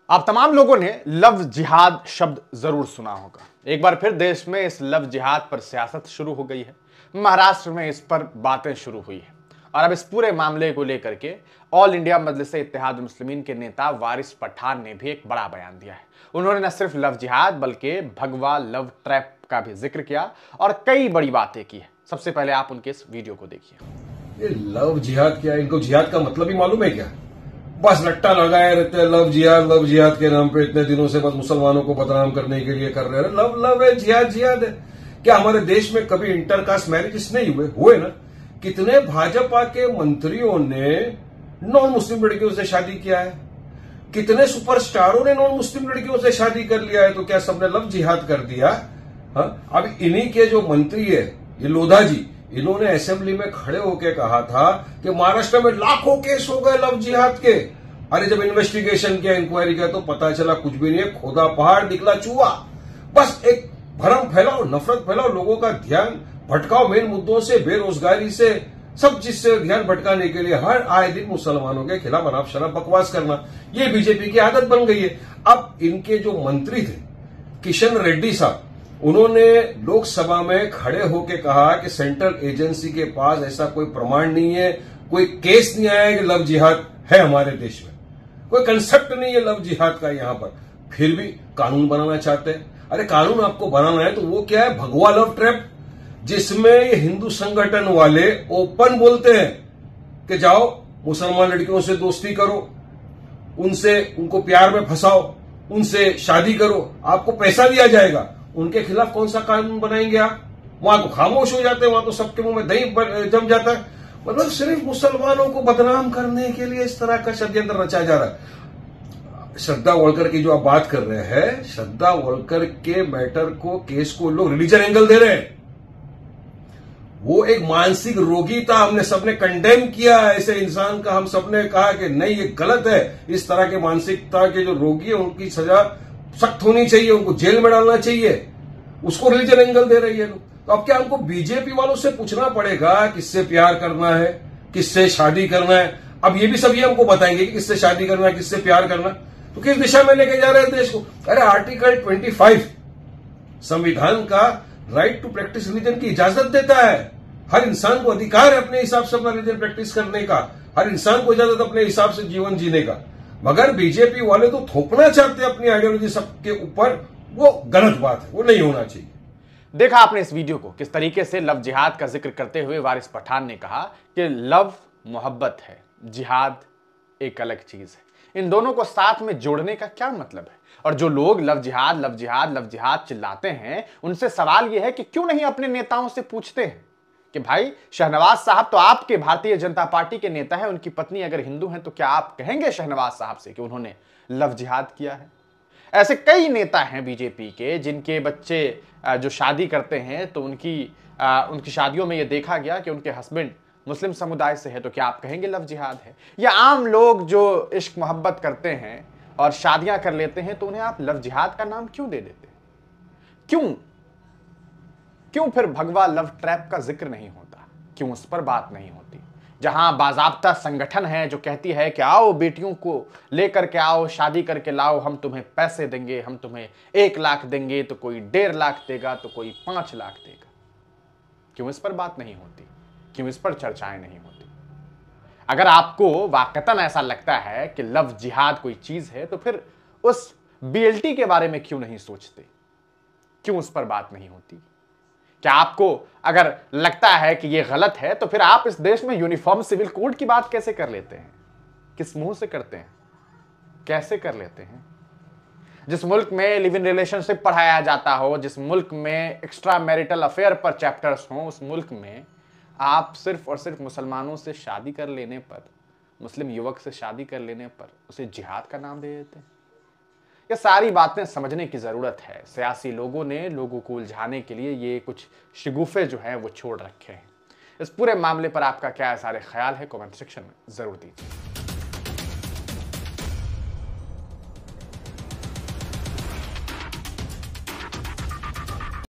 आप तमाम लोगों ने लव जिहाद शब्द जरूर सुना होगा। एक बार फिर देश में इस लव जिहाद पर सियासत शुरू हो गई है। महाराष्ट्र में इस पर बातें शुरू हुई है और अब इस पूरे मामले को लेकर के ऑल इंडिया मजलिस इत्तेहाद मुस्लिमीन के नेता वारिस पठान ने भी एक बड़ा बयान दिया है। उन्होंने न सिर्फ लव जिहाद बल्कि भगवा लव ट्रैप का भी जिक्र किया और कई बड़ी बातें की है। सबसे पहले आप उनके इस वीडियो को देखिए। ये लव जिहाद क्या है? इनको जिहाद का मतलब ही मालूम है क्या? बस रट्टा लगाए रहते हैं लव जिहाद के नाम पे इतने दिनों से बस मुसलमानों को बदनाम करने के लिए कर रहे हैं। लव लव है, जिहाद है। क्या हमारे देश में कभी इंटरकास्ट मैरिजेस नहीं हुए ना? कितने भाजपा के मंत्रियों ने नॉन मुस्लिम लड़कियों से शादी किया है, कितने सुपरस्टारों ने नॉन मुस्लिम लड़कियों से शादी कर लिया है। तो क्या सबने लव जिहाद कर दिया? हाँ, अब इन्हीं के जो मंत्री है ये लोधा जी, इन्होंने असेंबली में खड़े होकर कहा था कि महाराष्ट्र में लाखों केस हो गए लव जिहाद के। अरे जब इन्वेस्टिगेशन किया, इंक्वायरी किया तो पता चला कुछ भी नहीं है, खोदा पहाड़ निकला चूहा। बस एक भ्रम फैलाओ, नफरत फैलाओ, लोगों का ध्यान भटकाओ मेन मुद्दों से, बेरोजगारी से, सब चीज से ध्यान भटकाने के लिए हर आए दिन मुसलमानों के खिलाफ अनाप शनाप बकवास करना, ये बीजेपी की आदत बन गई है। अब इनके जो मंत्री थे किशन रेड्डी साहब, उन्होंने लोकसभा में खड़े होकर कहा कि सेंट्रल एजेंसी के पास ऐसा कोई प्रमाण नहीं है, कोई केस नहीं आया कि लव जिहाद है हमारे देश में, कोई कंसेप्ट नहीं है लव जिहाद का यहां पर, फिर भी कानून बनाना चाहते हैं। अरे कानून आपको बनाना है तो वो क्या है? भगवा लव ट्रैप, जिसमें ये हिंदू संगठन वाले ओपन बोलते हैं कि जाओ मुसलमान लड़कियों से दोस्ती करो, उनको प्यार में फंसाओ, उनसे शादी करो, आपको पैसा दिया जाएगा। उनके खिलाफ कौन सा कानून बनाएंगे आप? वहां तो खामोश हो जाते हैं, वहां तो सबके मुंह में दही जम जाता है। मतलब सिर्फ मुसलमानों को बदनाम करने के लिए इस तरह का षड्यंत्र रचा जा रहा है। श्रद्धा वोलकर की जो आप बात कर रहे हैं, श्रद्धा वोलकर के मैटर को, केस को लोग रिलीजन एंगल दे रहे हैं। वो एक मानसिक रोगी था, हमने सबने कंडेम किया ऐसे इंसान का। हम सबने कहा कि नहीं ये गलत है, इस तरह के मानसिकता के जो रोगी है उनकी सजा सख्त होनी चाहिए, उनको जेल में डालना चाहिए। उसको रिलीजन एंगल दे रही है लोग। तो अब क्या हमको बीजेपी वालों से पूछना पड़ेगा किससे प्यार करना है, किससे शादी करना है? अब ये भी सब ये हमको बताएंगे कि किससे शादी करना है, किससे प्यार करना। तो किस दिशा में लेके जा रहे हैं देश को? अरे आर्टिकल 25 संविधान का राइट टू प्रैक्टिस रिलीजन की इजाजत देता है। हर इंसान को अधिकार है अपने हिसाब से अपना रिलीजन प्रैक्टिस करने का, हर इंसान को इजाजत अपने हिसाब से जीवन जीने का। मगर बीजेपी वाले तो थोपना चाहते हैं अपनी आइडियोलॉजी सबके ऊपर, वो गलत बात है, वो नहीं होना चाहिए। देखा आपने इस वीडियो को, किस तरीके से लव जिहाद का जिक्र करते हुए वारिस पठान ने कहा कि लव मोहब्बत है, जिहाद एक अलग चीज है। इन दोनों को साथ में जोड़ने का क्या मतलब है? और जो लोग लव जिहाद लव जिहाद लव जिहाद चिल्लाते हैं, उनसे सवाल यह है कि क्यों नहीं अपने नेताओं से पूछते हैं कि भाई शहनवाज साहब तो आपके भारतीय जनता पार्टी के नेता हैं, उनकी पत्नी अगर हिंदू हैं तो क्या आप कहेंगे शहनवाज साहब से कि उन्होंने लव जिहाद किया है? ऐसे कई नेता हैं बीजेपी के जिनके बच्चे जो शादी करते हैं तो उनकी शादियों में यह देखा गया कि उनके हस्बैंड मुस्लिम समुदाय से है, तो क्या आप कहेंगे लव जिहाद है? या आम लोग जो इश्क मोहब्बत करते हैं और शादियां कर लेते हैं तो उन्हें आप लव जिहाद का नाम क्यों दे देते? क्यों फिर भगवा लव ट्रैप का जिक्र नहीं होता? क्यों उस पर बात नहीं होती? जहां बाजाब्ता संगठन है जो कहती है कि आओ बेटियों को लेकर के आओ, शादी करके लाओ, हम तुम्हें पैसे देंगे, हम तुम्हें 1 लाख देंगे, तो कोई 1.5 लाख देगा, तो कोई 5 लाख देगा। क्यों इस पर बात नहीं होती? क्यों इस पर चर्चाएं नहीं होती? अगर आपको वाकतन ऐसा लगता है कि लव जिहाद कोई चीज है, तो फिर उस बीएलटी के बारे में क्यों नहीं सोचते? क्यों उस पर बात नहीं होती? क्या आपको अगर लगता है कि यह गलत है तो फिर आप इस देश में यूनिफॉर्म सिविल कोड की बात कैसे कर लेते हैं? किस मुंह से करते हैं? कैसे कर लेते हैं? जिस मुल्क में लिव इन रिलेशनशिप पढ़ाया जाता हो, जिस मुल्क में एक्स्ट्रा मैरिटल अफेयर पर चैप्टर्स हो, उस मुल्क में आप सिर्फ और सिर्फ मुसलमानों से शादी कर लेने पर, मुस्लिम युवक से शादी कर लेने पर उसे जिहाद का नाम दे देते हैं। ये सारी बातें समझने की जरूरत है। सियासी लोगों ने लोगों को उलझाने के लिए ये कुछ शिगुफे जो हैं वो छोड़ रखे हैं। इस पूरे मामले पर आपका क्या सारे ख्याल है? कमेंट सेक्शन में जरूर दीजिए।